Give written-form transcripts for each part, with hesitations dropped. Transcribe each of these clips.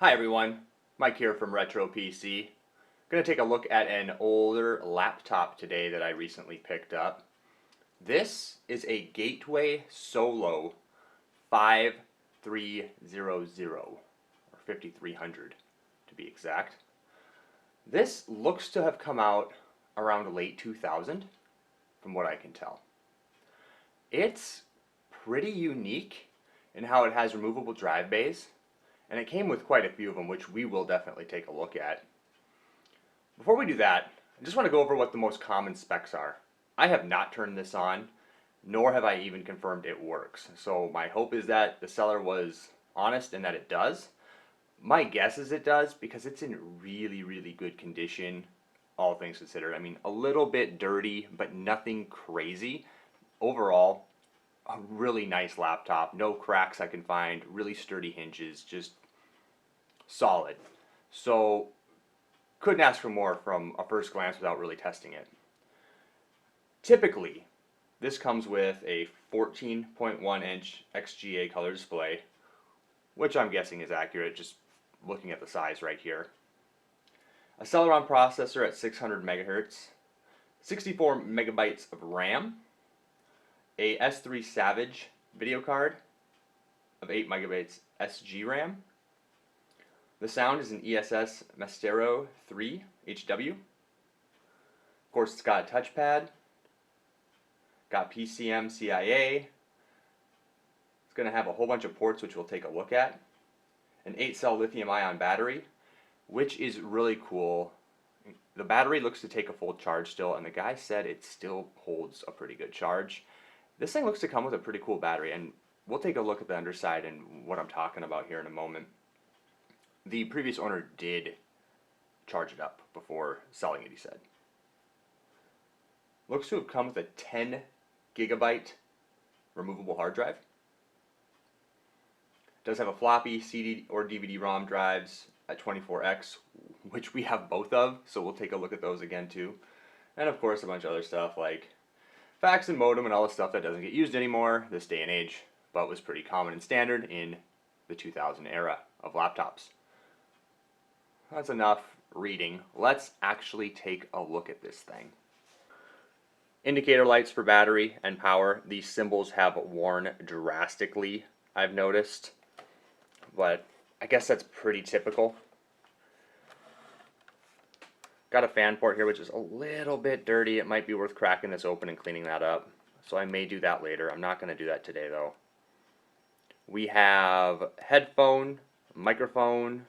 Hi everyone, Mike here from Retro PC. Going to take a look at an older laptop today that I recently picked up. This is a Gateway Solo 5300 or 5300 to be exact. This looks to have come out around late 2000 from what I can tell. It's pretty unique in how it has removable drive bays. And it came with quite a few of them, which we will definitely take a look at. Before we do that, I just want to go over what the most common specs are. I have not turned this on, nor have I even confirmed it works. So my hope is that the seller was honest and that it does. My guess is it does because it's in really, really good condition, all things considered. I mean, a little bit dirty, but nothing crazy. Overall, a really nice laptop, no cracks I can find, really sturdy hinges, just solid. So couldn't ask for more from a first glance without really testing it. Typically, this comes with a 14.1 inch XGA color display, which I'm guessing is accurate just looking at the size right here. A Celeron processor at 600 megahertz, 64 megabytes of RAM, a S3 Savage video card of 8 megabytes SG RAM. The sound is an ESS Mastero 3 HW. Of course, it's got a touchpad, got PCM CIA. It's going to have a whole bunch of ports which we'll take a look at. An 8-cell lithium-ion battery, which is really cool. The battery looks to take a full charge still, and the guy said it still holds a pretty good charge. This thing looks to come with a pretty cool battery, and we'll take a look at the underside and what I'm talking about here in a moment. The previous owner did charge it up before selling it, he said. Looks to have come with a 10 gigabyte removable hard drive. Does have a floppy CD or DVD-ROM drives at 24x, which we have both of, so we'll take a look at those again too. And of course a bunch of other stuff like fax and modem and all the stuff that doesn't get used anymore this day and age, but was pretty common and standard in the 2000 era of laptops. That's enough reading. Let's actually take a look at this thing. Indicator lights for battery and power. These symbols have worn drastically, I've noticed, but I guess that's pretty typical. Got a fan port here which is a little bit dirty. It might be worth cracking this open and cleaning that up. So I may do that later. I'm not going to do that today though. We have headphone, microphone,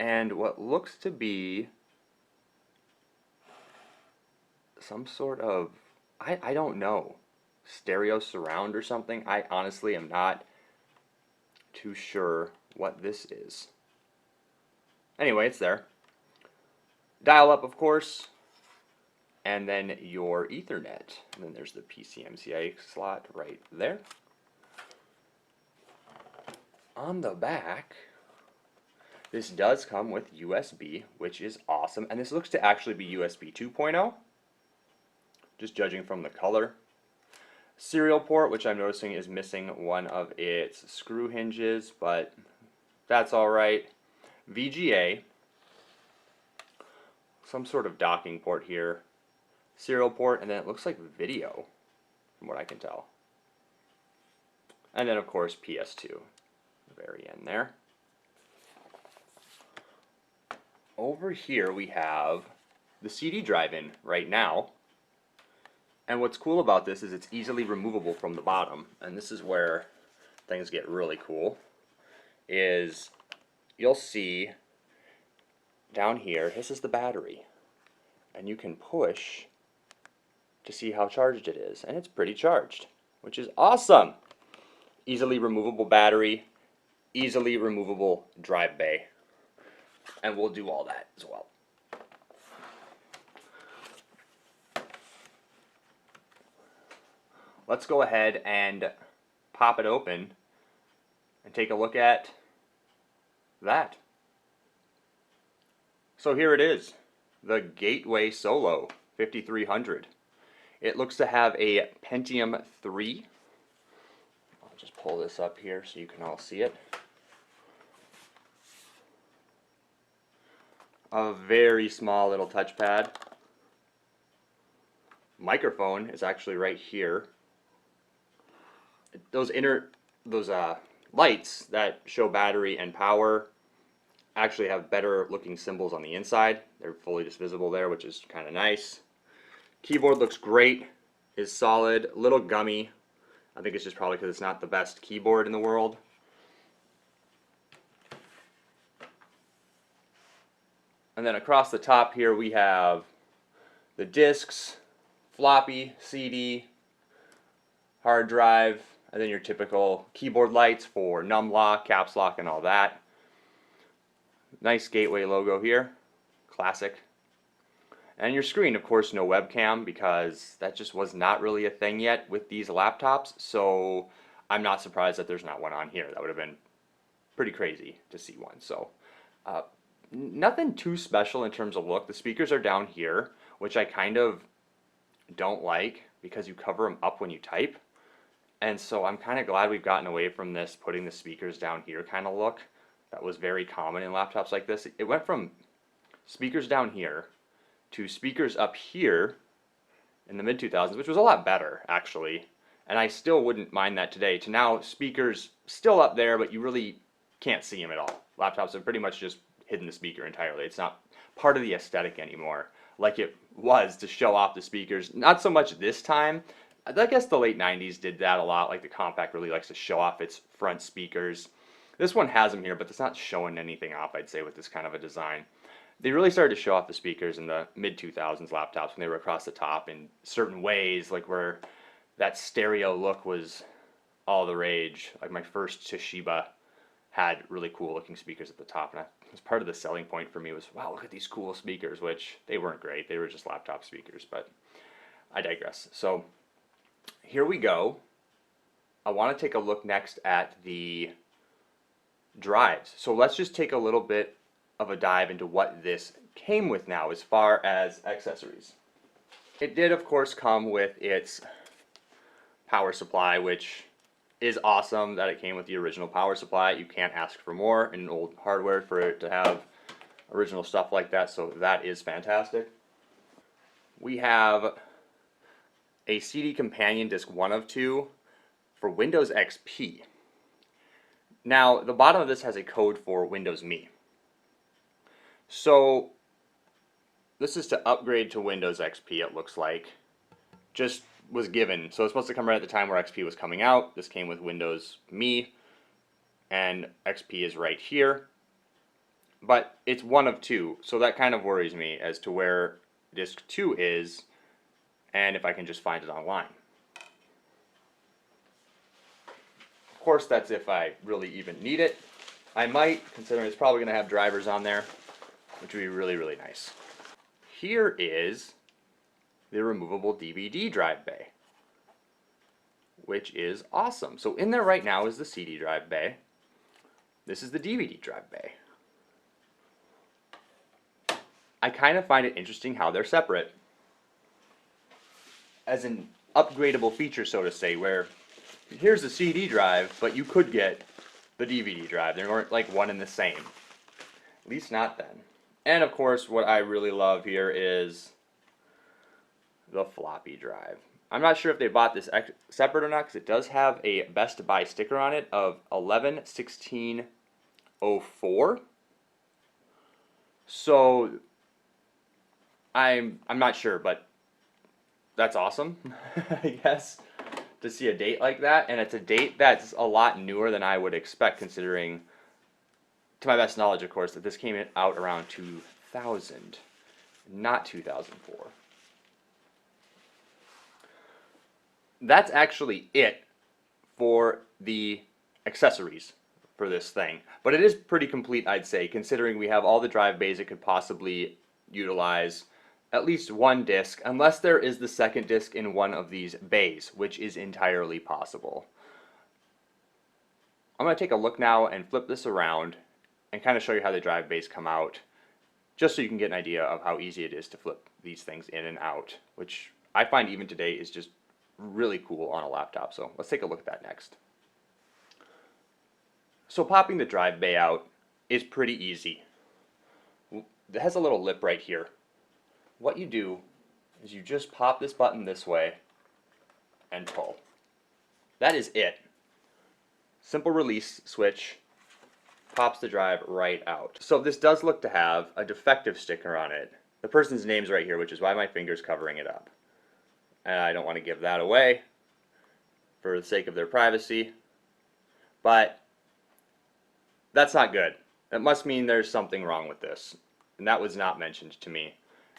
and what looks to be some sort of, I don't know, stereo surround or something. I honestly am not too sure what this is. Anyway, it's there. Dial up, of course, and then your Ethernet. And then there's the PCMCIA slot right there. On the back, this does come with USB, which is awesome. And this looks to actually be USB 2.0, just judging from the color. Serial port, which I'm noticing is missing one of its screw hinges, but that's alright. VGA. Some sort of docking port here, serial port, and then it looks like video, from what I can tell. And then, of course, PS2, the very end there. Over here we have the CD drive in right now. And what's cool about this is it's easily removable from the bottom. And this is where things get really cool, is you'll see down here, this is the battery, and you can push to see how charged it is, and it's pretty charged, which is awesome. Easily removable battery, easily removable drive bay, and we'll do all that as well. Let's go ahead and pop it open and take a look at that. So here it is, the Gateway Solo 5300. It looks to have a Pentium 3 just pull this up here so you can all see it. A very small little touchpad. Microphone is actually right here. Those lights that show battery and power actually have better looking symbols on the inside. They're fully just visible there, which is kind of nice. Keyboard looks great, is solid, a little gummy. I think it's just probably because it's not the best keyboard in the world. And then across the top here we have the discs, floppy, CD, hard drive, and then your typical keyboard lights for num lock, caps lock, and all that. Nice gateway logo here, classic. And your screen, of course, no webcam, because that just was not really a thing yet with these laptops, so I'm not surprised that there's not one on here. That would have been pretty crazy to see one. So nothing too special in terms of look. The speakers are down here, which I kind of don't like because you cover them up when you type. And so I'm kind of glad we've gotten away from this putting the speakers down here kind of look. That was very common in laptops like this. It went from speakers down here to speakers up here in the mid-2000s, which was a lot better, actually. And I still wouldn't mind that today, to now speakers still up there, but you really can't see them at all. Laptops have pretty much just hidden the speaker entirely. It's not part of the aesthetic anymore, like it was to show off the speakers. Not so much this time. I guess the late 90s did that a lot, like the Compact really likes to show off its front speakers. This one has them here, but it's not showing anything off, I'd say, with this kind of a design. They really started to show off the speakers in the mid-2000s laptops when they were across the top in certain ways, like where that stereo look was all the rage. Like my first Toshiba had really cool looking speakers at the top, and it was part of the selling point for me was, wow, look at these cool speakers, which they weren't great. They were just laptop speakers, but I digress. So here we go. I want to take a look next at the drives. So let's just take a little bit of a dive into what this came with now as far as accessories. It did, of course, come with its power supply, which is awesome that it came with the original power supply. You can't ask for more in old hardware for it to have original stuff like that, so that is fantastic. We have a CD companion disc 1 of 2 for Windows XP. Now, the bottom of this has a code for Windows Me. So, this is to upgrade to Windows XP, it looks like. Just was given. So, it's supposed to come right at the time where XP was coming out. This came with Windows Me, and XP is right here. But it's 1 of 2, so that kind of worries me as to where disc 2 is, and if I can just find it online. Of course, that's if I really even need it. I might, considering it's probably going to have drivers on there, which would be really, really nice. Here is the removable DVD drive bay, which is awesome. So in there right now is the CD drive bay. This is the DVD drive bay. I kind of find it interesting how they're separate as an upgradable feature, so to say, where here's the CD drive, but you could get the DVD drive. They weren't like one and the same. At least not then. And of course, what I really love here is the floppy drive. I'm not sure if they bought this separate or not, because it does have a Best Buy sticker on it of 11/16/04. So I'm not sure, but that's awesome, I guess, to see a date like that. And it's a date that's a lot newer than I would expect, considering, to my best knowledge, of course, that this came out around 2000, not 2004. That's actually it for the accessories for this thing. But it is pretty complete, I'd say, considering we have all the drive bays it could possibly utilize, at least one disc, unless there is the second disc in one of these bays, which is entirely possible. I'm going to take a look now and flip this around and kind of show you how the drive bays come out, just so you can get an idea of how easy it is to flip these things in and out, which I find even today is just really cool on a laptop. So let's take a look at that next. So popping the drive bay out is pretty easy. It has a little lip right here. What you do is you just pop this button this way and pull. That is it. Simple release switch, pops the drive right out. So this does look to have a defective sticker on it. The person's name's right here, which is why my finger's covering it up. And I don't want to give that away for the sake of their privacy. But that's not good. It must mean there's something wrong with this. And that was not mentioned to me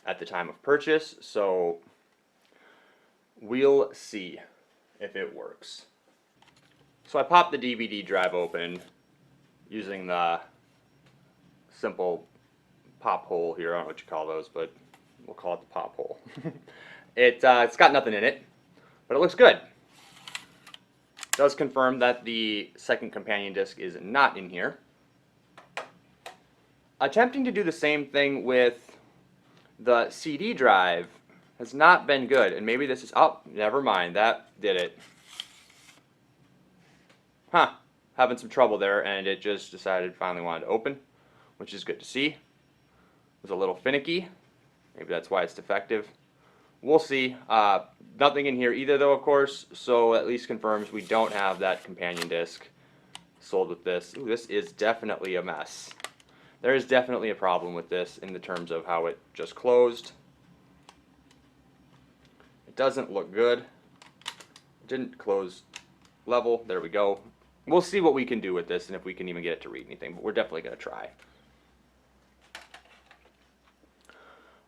at the time of purchase, so we'll see if it works. So I popped the DVD drive open using the simple pop hole here. I don't know what you call those, but we'll call it the pop hole. It's got nothing in it, but it looks good. It does confirm that the second companion disc is not in here. Attempting to do the same thing with the CD drive has not been good, and maybe this is, oh, never mind, that did it. Huh, having some trouble there, and it just decided finally wanted to open, which is good to see. It was a little finicky, maybe that's why it's defective. We'll see. Nothing in here either though, of course, so at least confirms we don't have that companion disc sold with this. Ooh, this is definitely a mess. There is definitely a problem with this in the terms of how it just closed. It doesn't look good. It didn't close level. There we go. We'll see what we can do with this and if we can even get it to read anything, but we're definitely going to try.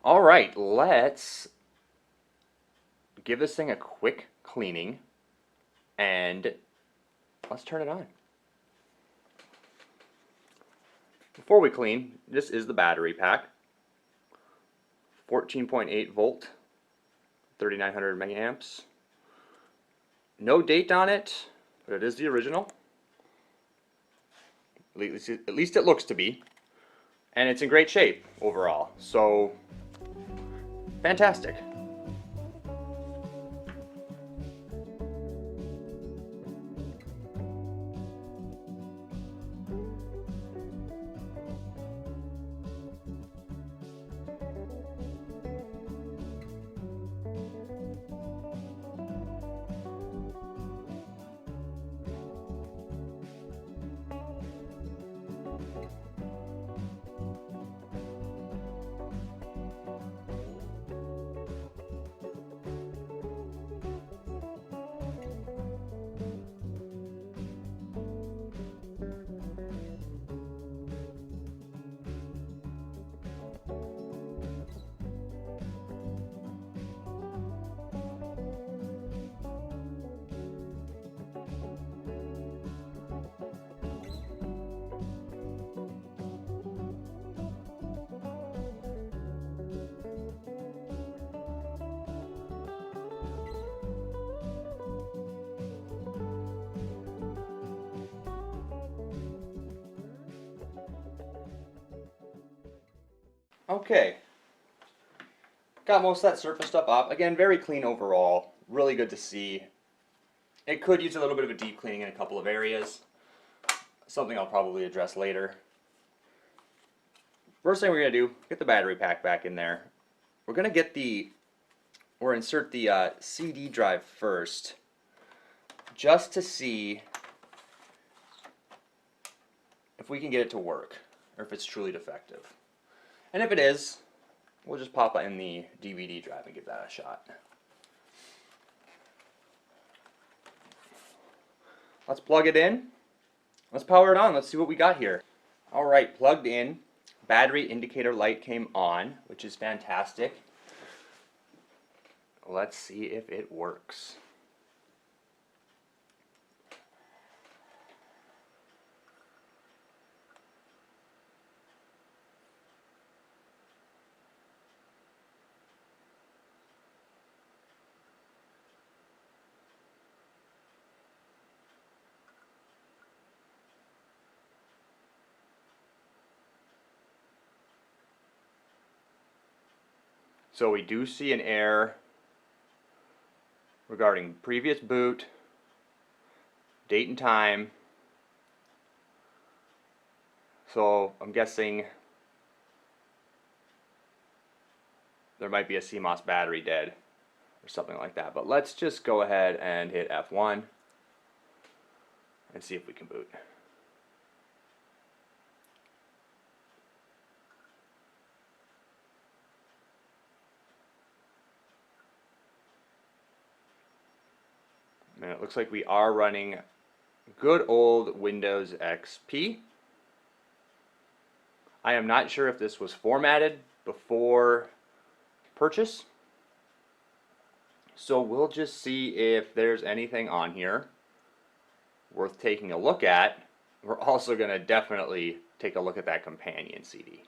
Alright, let's give this thing a quick cleaning and let's turn it on. Before we clean, this is the battery pack. 14.8 volt, 3900 milliamps. No date on it, but it is the original. At least it looks to be. And it's in great shape overall. So, fantastic. Okay, got most of that surface stuff up. Again, very clean overall, really good to see. It could use a little bit of a deep cleaning in a couple of areas, something I'll probably address later. First thing we're going to do, get the battery pack back in there. We're going to get insert the CD drive first, just to see if we can get it to work, or if it's truly defective. And if it is, we'll just pop in the DVD drive and give that a shot. Let's plug it in. Let's power it on. Let's see what we got here. Alright, plugged in. Battery indicator light came on, which is fantastic. Let's see if it works. So we do see an error regarding previous boot, date and time, So I'm guessing there might be a CMOS battery dead or something like that. But let's just go ahead and hit F1 and see if we can boot. And it looks like we are running good old Windows XP. I am not sure if this was formatted before purchase, so we'll just see if there's anything on here worth taking a look at. We're also going to definitely take a look at that companion CD.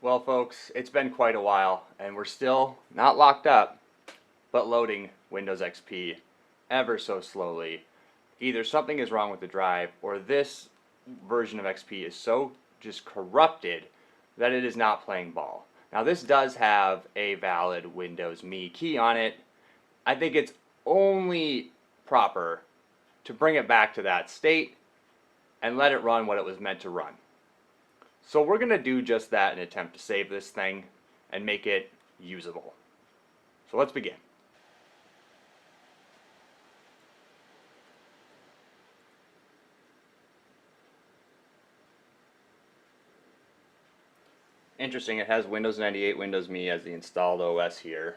Well, folks, it's been quite a while, and we're still not locked up, but loading Windows XP ever so slowly. Either something is wrong with the drive, or this version of XP is so just corrupted that it is not playing ball. Now, this does have a valid Windows Me key on it. I think it's only proper to bring it back to that state and let it run what it was meant to run. So we're going to do just that and attempt to save this thing and make it usable. So let's begin. Interesting, it has Windows 98 Windows Me as the installed OS here.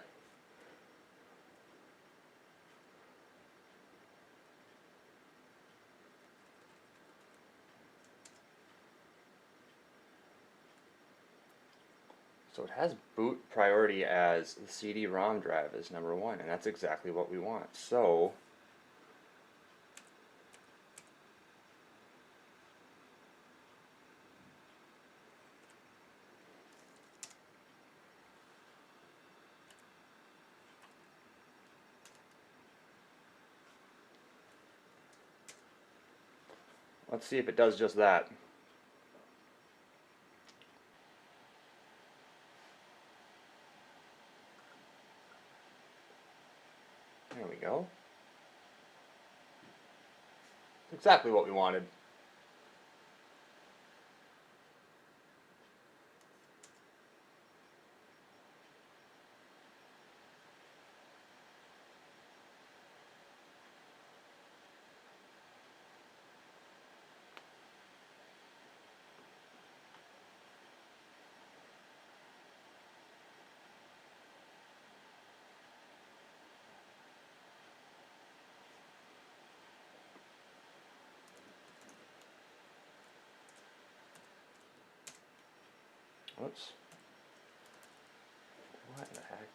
So it has boot priority as the CD-ROM drive is number one, and that's exactly what we want. So let's see if it does just that. There we go. Exactly what we wanted. Oops. What the heck?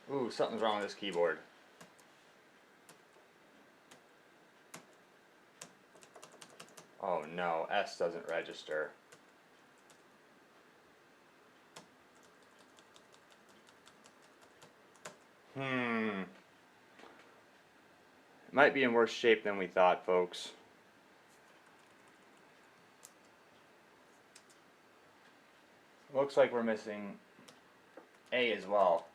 Ooh, something's wrong with this keyboard. Oh no, S doesn't register. It might be in worse shape than we thought, folks. Looks like we're missing A as well.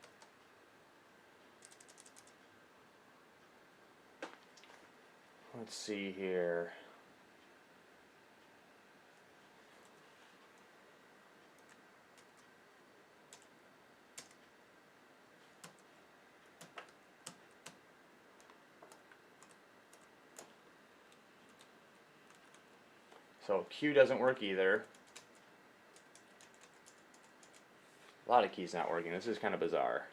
Let's see here. So Q doesn't work either. A lot of keys not working. This is kind of bizarre.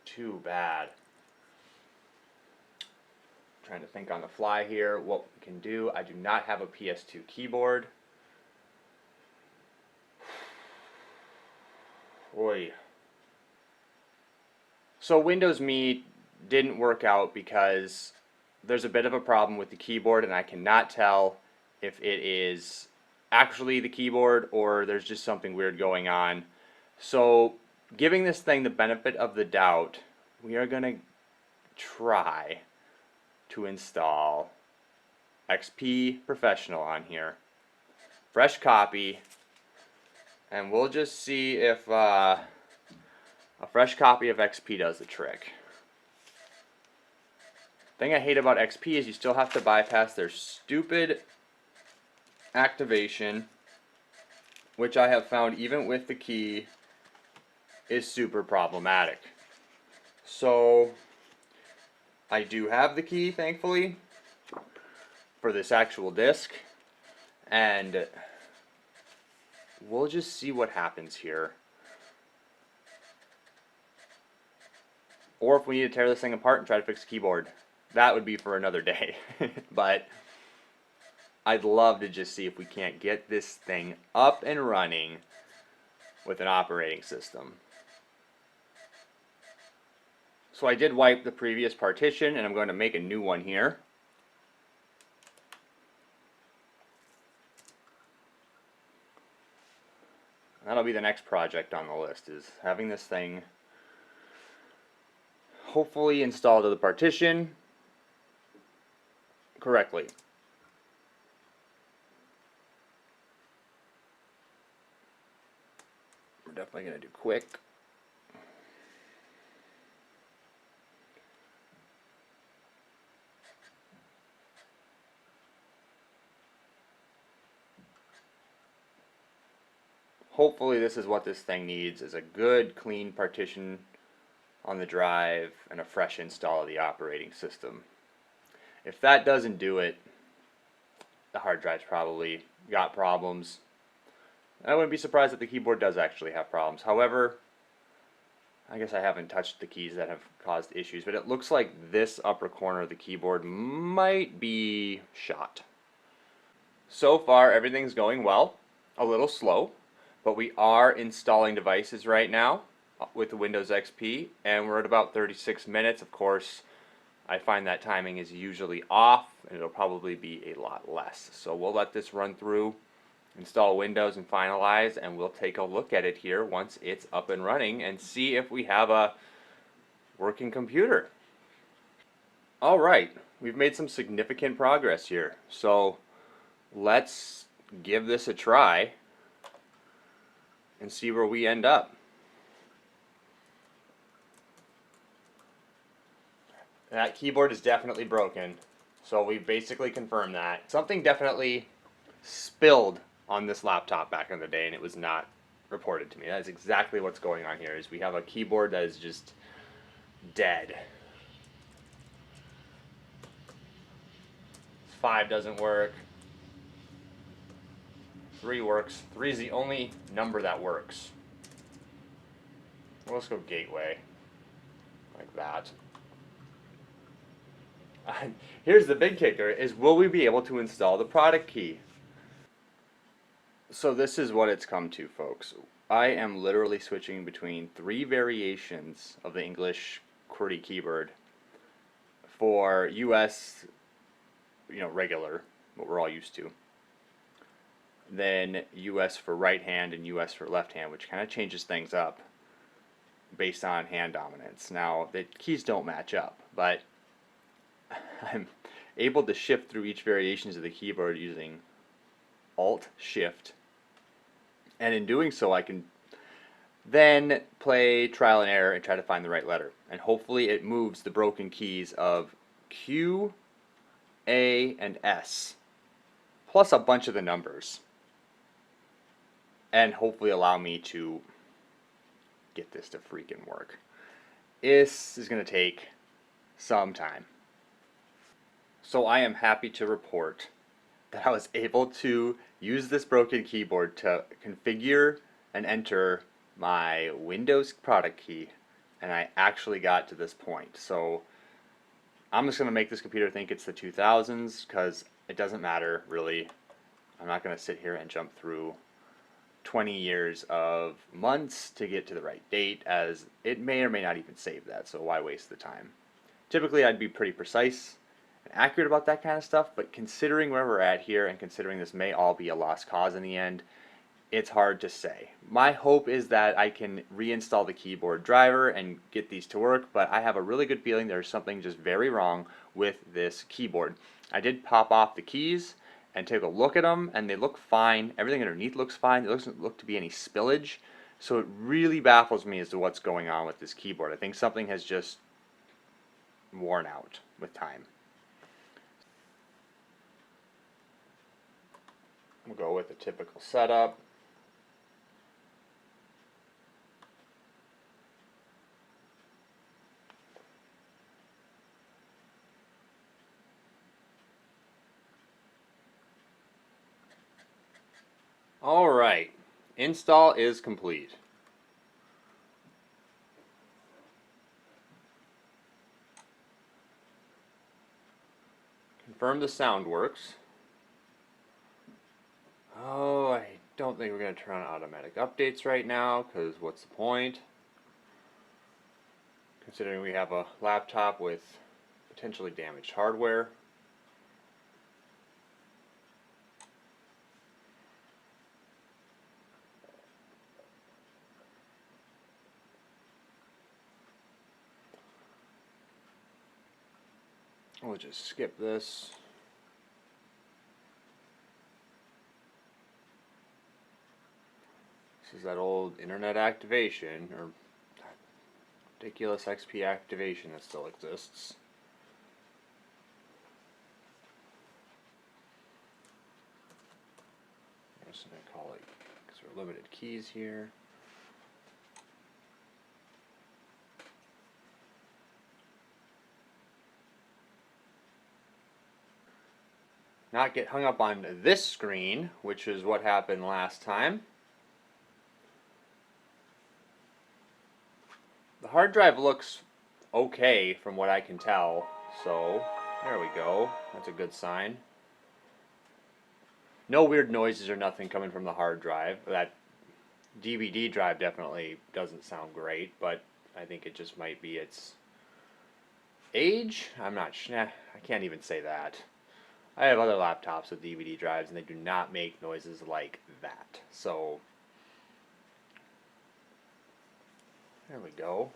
Too bad. trying to think on the fly here what we can do. I do not have a PS2 keyboard. Oy. So Windows Me didn't work out because there's a bit of a problem with the keyboard, and I cannot tell if it is actually the keyboard or there's just something weird going on. So giving this thing the benefit of the doubt, we are going to try to install XP Professional on here. Fresh copy, and we'll just see if a fresh copy of XP does the trick. Thing I hate about XP is you still have to bypass their stupid activation, which I have found even with the key is super problematic. So I do have the key, thankfully, for this actual disc, and we'll just see what happens here. Or if we need to tear this thing apart and try to fix the keyboard. That would be for another day. But I'd love to just see if we can't get this thing up and running with an operating system. So I did wipe the previous partition, and I'm going to make a new one here. That'll be the next project on the list, is having this thing hopefully installed to the partition correctly. We're definitely going to do quick. Hopefully this is what this thing needs, is a good clean partition on the drive and a fresh install of the operating system. If that doesn't do it, the hard drive's probably got problems. I wouldn't be surprised if the keyboard does actually have problems. However, I guess I haven't touched the keys that have caused issues, but it looks like this upper corner of the keyboard might be shot. So far everything's going well, a little slow, but we are installing devices right now with the Windows XP, and we're at about 36 minutes. Of course, I find that timing is usually off, and it'll probably be a lot less. So we'll let this run through, install Windows and finalize, and we'll take a look at it here once it's up and running and see if we have a working computer. Alright, we've made some significant progress here. So let's give this a try and see where we end up. That keyboard is definitely broken, so we basically confirmed that. Something definitely spilled on this laptop back in the day, and it was not reported to me. That's exactly what's going on here, is we have a keyboard that is just dead. 5 doesn't work. 3 works. 3 is the only number that works. Well, let's go gateway. Like that. Here's the big kicker, is will we be able to install the product key? So this is what it's come to, folks. I am literally switching between 3 variations of the English QWERTY keyboard for US, regular, what we're all used to. Then US for right hand and US for left hand, which kind of changes things up based on hand dominance. Now, the keys don't match up, but I'm able to shift through each variations of the keyboard using Alt-Shift, and in doing so I can then play trial and error and try to find the right letter, and hopefully it moves the broken keys of Q, A, and S plus a bunch of the numbers, and hopefully allow me to get this to freaking work. This is going to take some time. So I am happy to report that I was able to use this broken keyboard to configure and enter my Windows product key, and I actually got to this point. So I'm just going to make this computer think it's the 2000s because it doesn't matter really. I'm not going to sit here and jump through 20 years of months to get to the right date, as it may or may not even save that, so why waste the time? Typically I'd be pretty precise and accurate about that kind of stuff, but considering where we're at here and considering this may all be a lost cause in the end, it's hard to say. My hope is that I can reinstall the keyboard driver and get these to work, but I have a really good feeling there's something just very wrong with this keyboard. I did pop off the keys and take a look at them, and they look fine. Everything underneath looks fine. There doesn't look to be any spillage, so it really baffles me as to what's going on with this keyboard. I think something has just worn out with time. We'll go with the typical setup. Alright, install is complete. Confirm the sound works. Oh, I don't think we're going to turn on automatic updates right now, because what's the point? Considering we have a laptop with potentially damaged hardware. We'll just skip this. This is that old internet activation, or ridiculous XP activation that still exists. I'm just going to call it, because we're limited keys here. Not get hung up on this screen, which is what happened last time. The hard drive looks okay from what I can tell, so there we go. That's a good sign. No weird noises or nothing coming from the hard drive. That DVD drive definitely doesn't sound great, but I think it just might be its age. I'm not sure. I can't even say that. I have other laptops with DVD drives and they do not make noises like that. So there we go.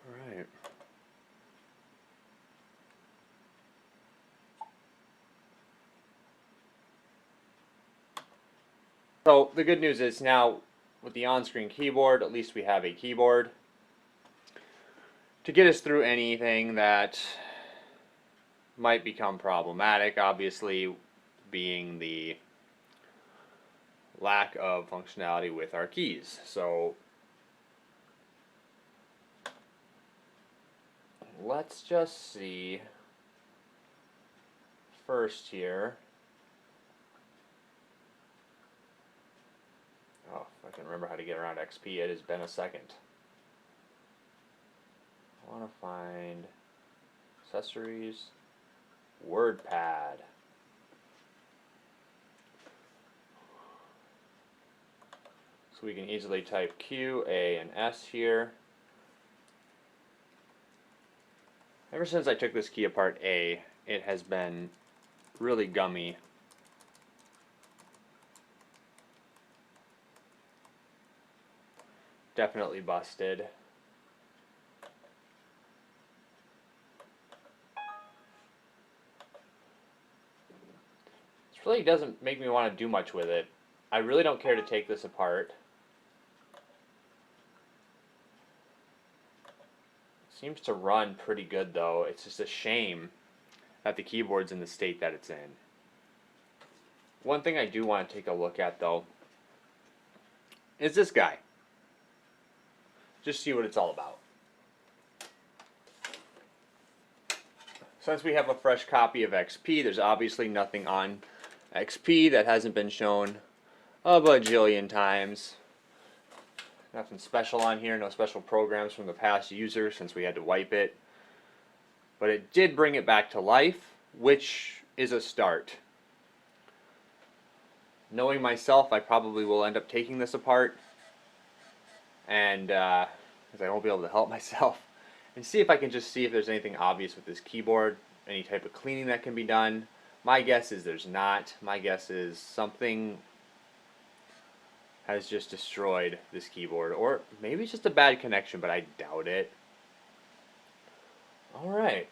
All right. So the good news is now with the on-screen keyboard, at least we have a keyboard to get us through anything that might become problematic, obviously being the lack of functionality with our keys. So let's just see first here. Oh, if I can remember how to get around XP, it has been a second. I want to find accessories, WordPad. So we can easily type Q, A, and S here. Ever since I took this key apart, A, it has been really gummy. Definitely busted. This really doesn't make me want to do much with it. I really don't care to take this apart. It seems to run pretty good though. It's just a shame that the keyboard's in the state that it's in. One thing I do want to take a look at though is this guy. Just see what it's all about. Since we have a fresh copy of XP, there's obviously nothing on XP that hasn't been shown a bajillion times. Nothing special on here, no special programs from the past user since we had to wipe it. But it did bring it back to life, which is a start. Knowing myself, I probably will end up taking this apart, and because I won't be able to help myself, and see if I can just see if there's anything obvious with this keyboard, any type of cleaning that can be done. My guess is there's not. My guess is something has just destroyed this keyboard, or maybe it's just a bad connection, but I doubt it. Alright.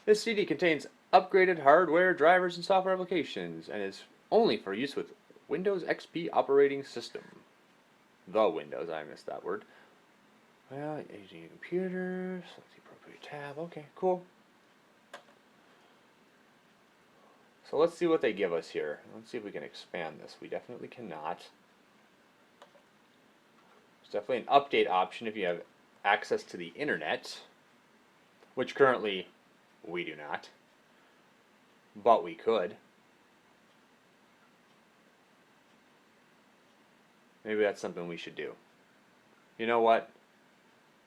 This CD contains upgraded hardware, drivers, and software applications, and is only for use with Windows XP operating system. The Windows, I missed that word. Well, using computers, select the appropriate tab. Okay, cool. So let's see what they give us here. Let's see if we can expand this. We definitely cannot. There's definitely an update option if you have access to the internet, which currently we do not, but we could. Maybe that's something we should do. You know what?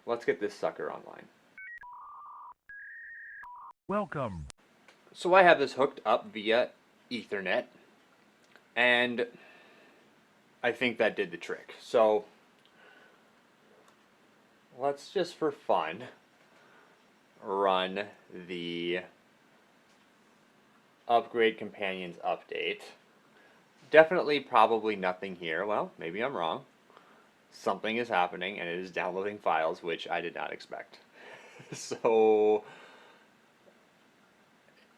Let's get this sucker online. Welcome. So I have this hooked up via Ethernet, and I think that did the trick. So let's just for fun run the upgrade companions update. Definitely probably nothing here. Well, maybe I'm wrong. Something is happening and it is downloading files which I did not expect. So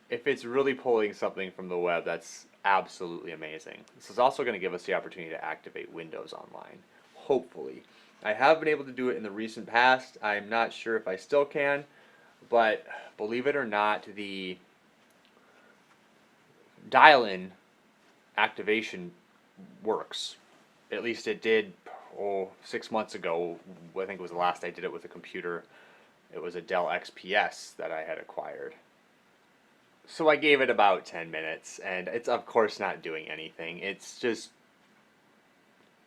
if it's really pulling something from the web, that's absolutely amazing. This is also going to give us the opportunity to activate Windows Online, hopefully. I have been able to do it in the recent past. I'm not sure if I still can, but believe it or not, the dial-in activation works. At least it did 6 months ago. I think it was the last I did it with a computer. It was a Dell XPS that I had acquired. So I gave it about 10 minutes, and it's of course not doing anything. It's just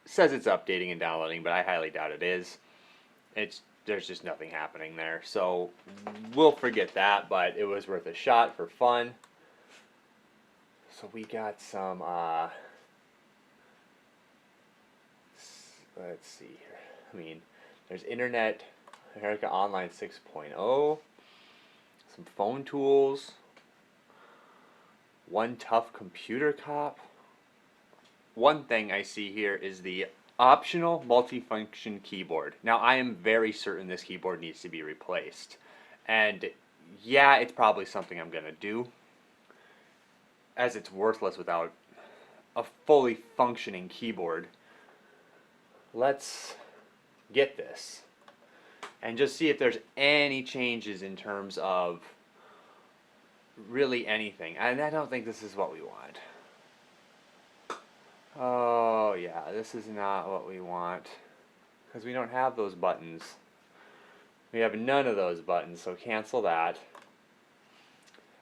says it's updating and downloading, but I highly doubt it is. There's just nothing happening there. So we'll forget that, but it was worth a shot for fun. So we got some let's see here. I mean, there's Internet America Online 6.0, some phone tools, one tough computer cop. One thing I see here is the optional multifunction keyboard. Now I am very certain this keyboard needs to be replaced. And yeah, it's probably something I'm gonna do, as it's worthless without a fully functioning keyboard. Let's get this and just see if there's any changes in terms of really anything. And I don't think this is what we want. Oh yeah, this is not what we want, because we don't have those buttons. We have none of those buttons, so cancel that.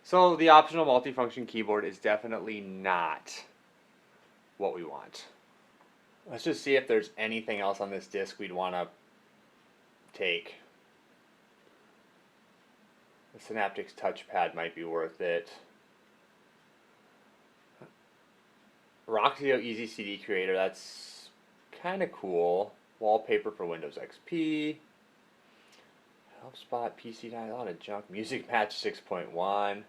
So the optional multifunction keyboard is definitely not what we want. Let's just see if there's anything else on this disk we'd want to take. The Synaptics touchpad might be worth it. Roxio Easy CD Creator, that's kind of cool. Wallpaper for Windows XP. HelpSpot, PC, a lot of junk. Music Match 6.1.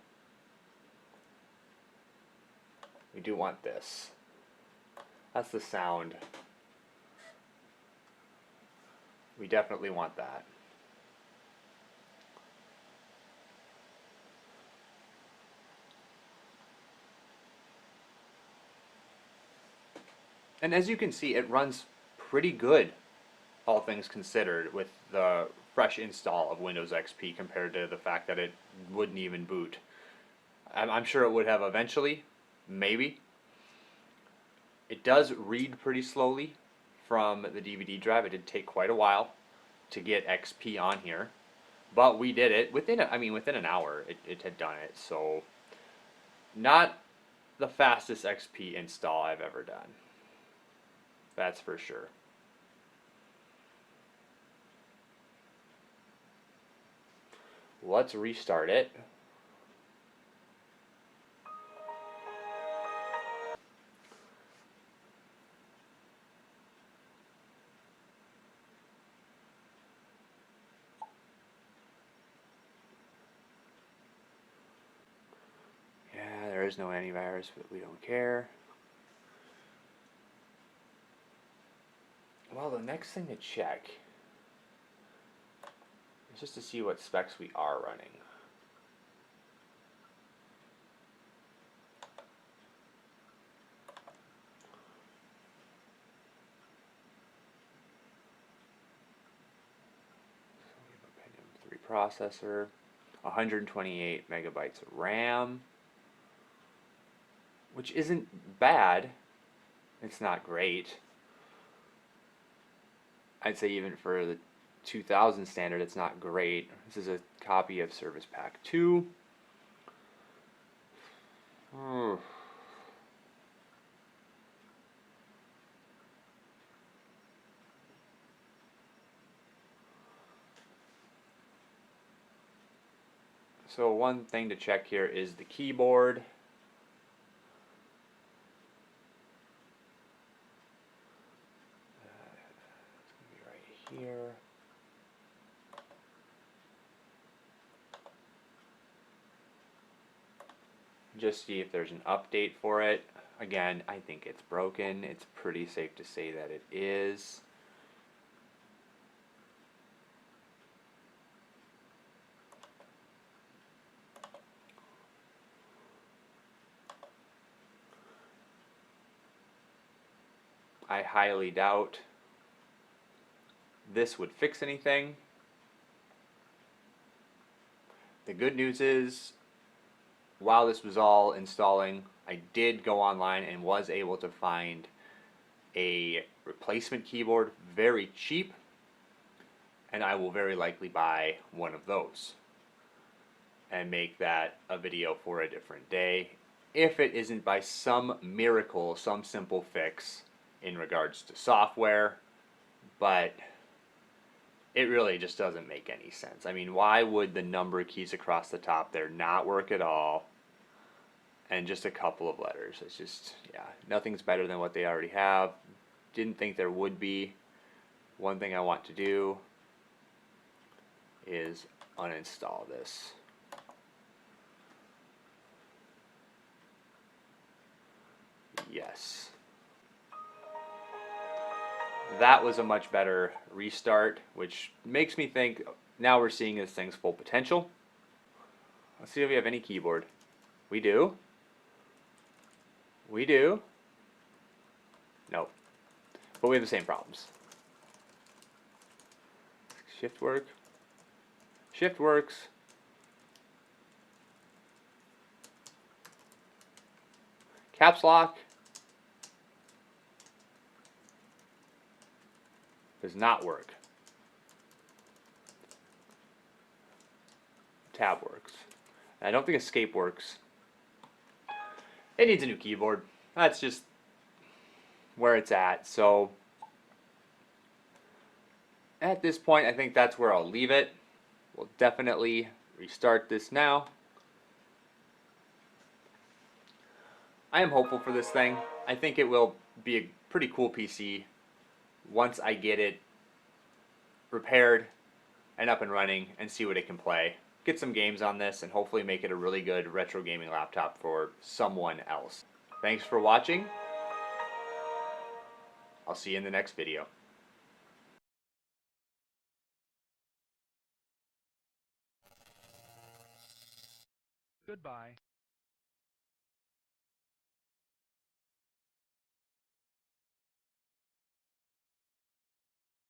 We do want this. That's the sound. We definitely want that. And as you can see, it runs pretty good, all things considered, with the fresh install of Windows XP compared to the fact that it wouldn't even boot. I'm sure it would have eventually, maybe. It does read pretty slowly from the DVD drive. It did take quite a while to get XP on here, but we did it within an hour. It had done it. So not the fastest XP install I've ever done. That's for sure. Let's restart it. Yeah, there is no antivirus, but we don't care. Well, the next thing to check is just to see what specs we are running. So we have a Pentium 3 processor, 128 megabytes of RAM, which isn't bad. It's not great. I'd say even for the 2000 standard, it's not great. This is a copy of Service Pack 2. So one thing to check here is the keyboard. It's going to be right here. Just see if there's an update for it. Again, I think it's broken. It's pretty safe to say that it is. I highly doubt this would fix anything. The good news is, while this was all installing, I did go online and was able to find a replacement keyboard very cheap, and I will very likely buy one of those and make that a video for a different day, if it isn't by some miracle, some simple fix in regards to software. But it really just doesn't make any sense. I mean, why would the number keys across the top there not work at all? And just a couple of letters. It's just, yeah, nothing's better than what they already have. Didn't think there would be. One thing I want to do is uninstall this. Yes. That was a much better restart, which makes me think now we're seeing this thing's full potential. Let's see if we have any keyboard. We do. We do. Nope. But we have the same problems. Shift work. Shift works. Caps lock does not work. Tab works. I don't think escape works. It needs a new keyboard. That's just where it's at. So at this point, I think that's where I'll leave it. We'll definitely restart this now. I am hopeful for this thing. I think it will be a pretty cool PC once I get it repaired and up and running and see what it can play. Get some games on this and hopefully make it a really good retro gaming laptop for someone else. Thanks for watching. I'll see you in the next video. Goodbye.